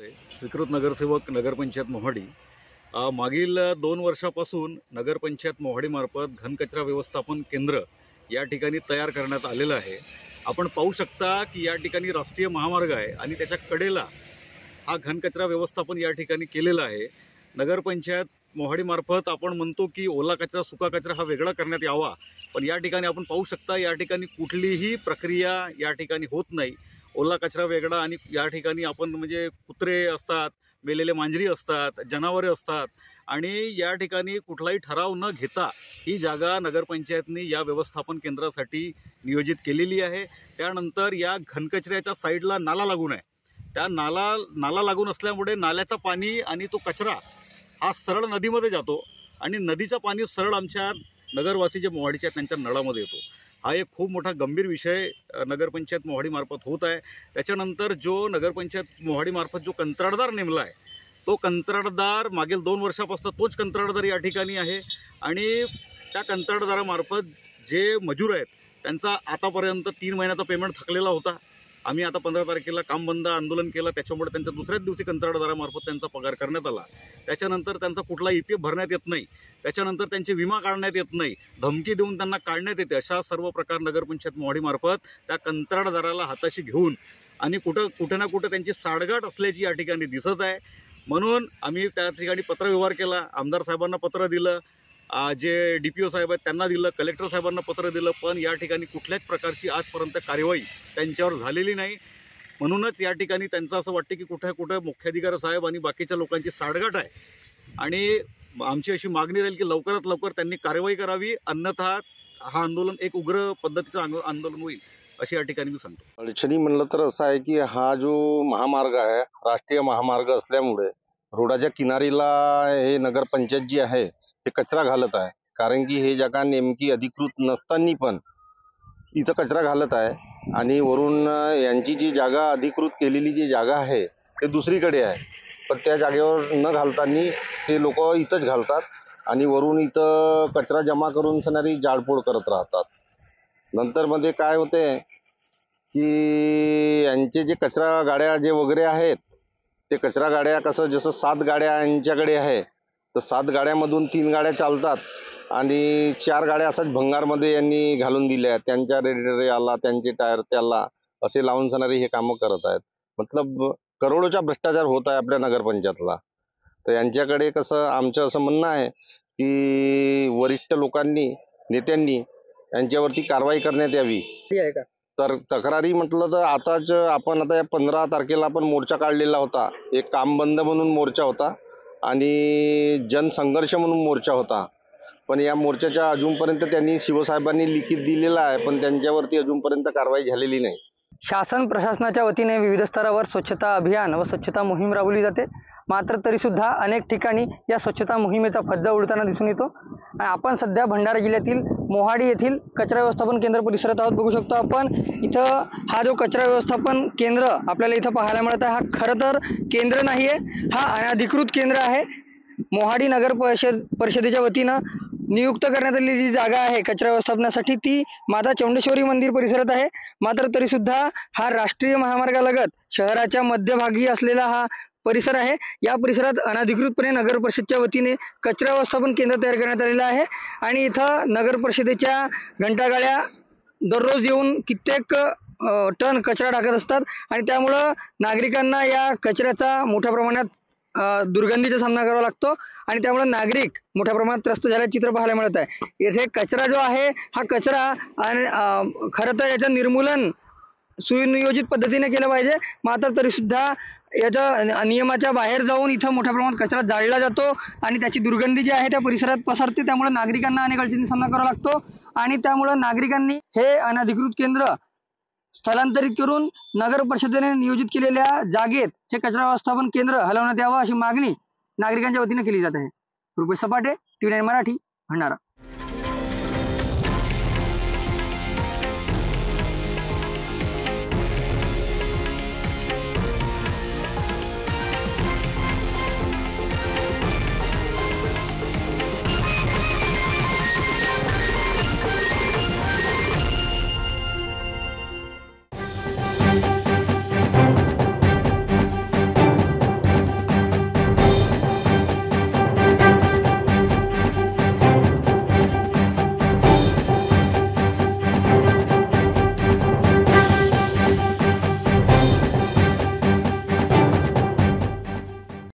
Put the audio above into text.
स्वीकृत नगरसेवक नगरपंचायत मोहाडी मागील 2 वर्षापासून नगरपंचायत मोहाडीमार्फत घनकचरा व्यवस्थापन केंद्र या ठिकाणी तयार करण्यात आलेलं आहे। आपण पाहू शकता की या ठिकाणी राष्ट्रीय महामार्ग आहे आणि त्याच्या कडेला हा घनकचरा व्यवस्थापन या ठिकाणी केलेला आहे। नगरपंचायत मोहाडीमार्फत आपण म्हणतो की ओला कचरा सुका कचरा हा वेगळा करण्यात यावा, पण या ठिकाणी आपण पाहू शकता या ठिकाणी कुठलीही प्रक्रिया या ठिकाणी होत नाही। ओला कचरा वेगळा आणि या ठिकाणी आपण म्हणजे कुत्रे असतात, मेलेले मांजरी असतात, जनावरे असतात आणि या ठिकाणी कुठलाही ठराव न घेता ही जागा नगरपंचायतने या व्यवस्थापन केंद्रासाठी नियोजित केलेली आहे। त्यानंतर या घनकचऱ्याच्या साईडला नाला लागून आहे। त्या नाला लागून असल्यामुळे नाल्याचा पाणी आणि तो कचरा हा सरळ नदीमध्ये जातो आणि नदीचं पाणी सरळ आमच्या नगरवासी जे मोहाडीचे आहेत त्यांच्या नळामध्ये येतो। हा एक खूप मोठा गंभीर विषय नगरपंचायत मोहाडीमार्फत होत आहे। त्याच्यानंतर जो नगरपंचायत मोहाडीमार्फत जो कंत्राटदार नेमला आहे तो कंत्राटदार मागील 2 वर्षापासून तोच कंत्राटदार या ठिकाणी आहे आणि त्या कंत्राटदारामार्फत जे मजूर आहेत त्यांचा आतापर्यंत 3 महिन्याचा पेमेंट थकलेला होता। आम्ही आता 15 तारखेला काम बंद आंदोलन केलं, त्याच्यामुळे त्यांच्या दुसऱ्याच दिवशी कंत्राटदारामार्फत त्यांचा पगार करण्यात आला। त्याच्यानंतर त्यांचा कुठला EPF भरण्यात येत नाही, त्याच्यानंतर त्यांचे विमा काढण्यात येत नाही, धमकी देऊन त्यांना काढण्यात येते। अशा सर्व प्रकार नगरपंचायत मोहाडीमार्फत त्या कंत्राटदाराला हाताशी घेऊन आणि कुठे ना कुठे त्यांची साडगाठ असल्याची या ठिकाणी दिसत आहे। म्हणून आम्ही त्या ठिकाणी पत्रव्यवहार केला, आमदार साहेबांना पत्र दिलं, जे DPO साहेब आहेत त्यांना दिलं, कलेक्टर साहेबांना पत्र दिलं, पण या ठिकाणी कुठल्याच प्रकारची आजपर्यंत कार्यवाही त्यांच्यावर झालेली नाही। म्हणूनच या ठिकाणी त्यांचं असं वाटतं की कुठे मुख्याधिकारी साहेब आणि बाकीच्या लोकांची साडगाठ आहे आणि आमची अशी मागणी राहील की लवकरात लवकर त्यांनी कारवाई करावी, अन्यथा हा आंदोलन एक उग्र पद्धतीचं आंदोलन होईल अशी या ठिकाणी मी सांगतो। अडचणी म्हणलं तर असं आहे की हा जो महामार्ग आहे राष्ट्रीय महामार्ग असल्यामुळे रोडाच्या किनारीला हे नगरपंचायत जी आहे ते कचरा घालत आहे, कारण की हे जागा नेमकी अधिकृत नसताना पण इथं कचरा घालत आहे आणि वरून यांची जी जागा अधिकृत केलेली जी जागा आहे ते दुसरीकडे आहे, पण त्या जागेवर न घालताना ते लोक इथंच घालतात आणि वरून इथं कचरा जमा करून सणारी जाळपोळ करत राहतात। नंतर मध्ये काय होते की यांचे जे कचरा गाड्या जे वगैरे आहेत ते कचरा गाड्या कसं जसं 7 गाड्या यांच्याकडे आहे तर 7 गाड्यामधून 3 गाड्या चालतात आणि 4 गाड्या असाच भंगारमध्ये यांनी घालून दिल्या, त्यांच्या रेडिएटर आला, त्यांचे टायर त्याला असे लावून सणारी हे कामं करत आहेत। मतलब करोडोचा भ्रष्टाचार होत आहे आपल्या नगरपंचायतला। तर यांच्याकडे कसं आमचं असं म्हणणं आहे की वरिष्ठ लोकांनी नेत्यांनी यांच्यावरती कारवाई करण्यात यावी। तर तक्रारी म्हटलं तर आताच आपण आता 15 तारखेला आपण मोर्चा काढलेला होता, एक काम बंद म्हणून मोर्चा होता आणि जनसंघर्ष म्हणून मोर्चा होता, पण या मोर्चाच्या अजूनपर्यंत त्यांनी शिवसाहेबांनी लिखित दिलेला आहे पण त्यांच्यावरती अजूनपर्यंत कारवाई झालेली नाही। शासन प्रशासनाच्या वतीने विविध स्तरावर स्वच्छता अभियान व स्वच्छता मोहीम राबवली जाते, मात्र तरीसुद्धा अनेक ठिकाणी या स्वच्छता मोहिमेचा फज्जा उडताना दिसून येतो। आणि आपण सध्या भंडारा जिल्ह्यातील मोहाडी येथील कचरा व्यवस्थापन केंद्र परिसरात आहोत। बघू शकतो आपण इथं हा जो कचरा व्यवस्थापन केंद्र आपल्याला इथं पाहायला मिळत आहे, हा खरं तर केंद्र नाही आहे, हा अनधिकृत केंद्र आहे। मोहाडी नगर परिषदेच्या वतीनं नियुक्त करण्यात आलेली जी जागा आहे कचरा व्यवस्थापनासाठी ती माता चौंडेश्वरी मंदिर परिसरात आहे, मात्र तरीसुद्धा हा राष्ट्रीय महामार्गालगत शहराच्या मध्यभागी असलेला हा परिसर आहे। या परिसरात अनधिकृतपणे नगर परिषदेच्या वतीने कचरा व्यवस्थापन केंद्र तयार करण्यात आलेलं आहे आणि इथं नगर परिषदेच्या घंटागाड्या दररोज येऊन कित्येक टन कचरा टाकत असतात आणि त्यामुळं नागरिकांना या कचऱ्याचा मोठ्या प्रमाणात दुर्गंधीचा सामना करावा लागतो आणि त्यामुळे नागरिक मोठ्या प्रमाणात त्रस्त झाल्याचे चित्र पाहायला मिळत आहे। येथे कचरा जो आहे हा कचरा खरं तर याचं निर्मूलन सुनियोजित पद्धतीने केलं पाहिजे, मात्र तरीसुद्धा याच्या नियमाच्या बाहेर जाऊन इथं मोठ्या प्रमाणात कचरा जाळला जातो आणि त्याची दुर्गंधी जी आहे त्या परिसरात पसरते, त्यामुळे नागरिकांना अनेक अडचणींचा सामना करावा लागतो आणि त्यामुळे नागरिकांनी हे अनधिकृत केंद्र स्थलांतरित करून नगर परिषदेने नियोजित केलेल्या जागेत हे कचरा व्यवस्थापन केंद्र हलवण्यात यावं अशी मागणी नागरिकांच्या वतीने केली जात आहे। रुपेश सपाटे, TV9 मराठी, भंडारा।